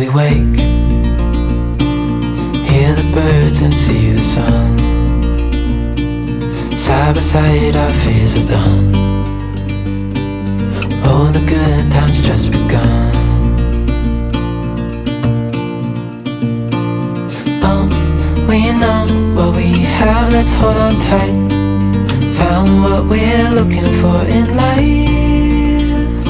we wake, hear the birds and see the sun. Side by side our fears are done. Oh, the good times just begun. We know what we have, let's hold on tight. Found what we're looking for in life.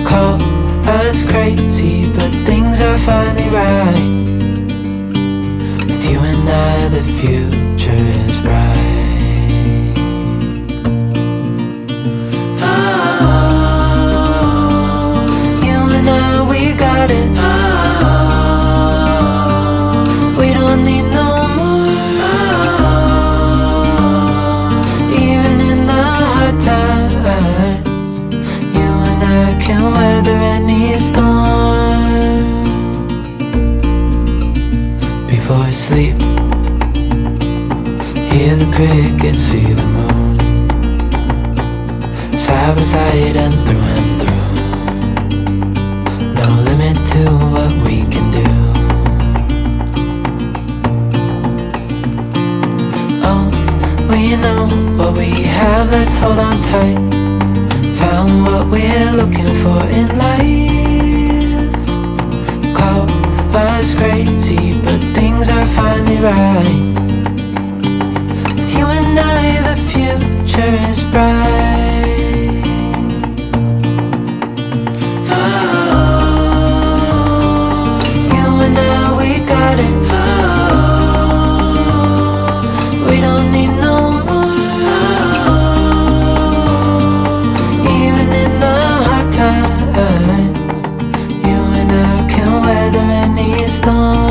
Call us crazy, but things are finally right. With you and I, the future is bright. Oh, you and I, we got it. We don't need no more. Even in the hard times, you and I can weather any storm. Before I sleep, hear the crickets, see the moon. Side by side and through. No limit to what we can do. We know what we have, let's hold on tight. Found what we're looking for in life. Call us crazy, but things are finally right. With you and I, the future is bright. Oh, you and I, we got it. We don't need no storm.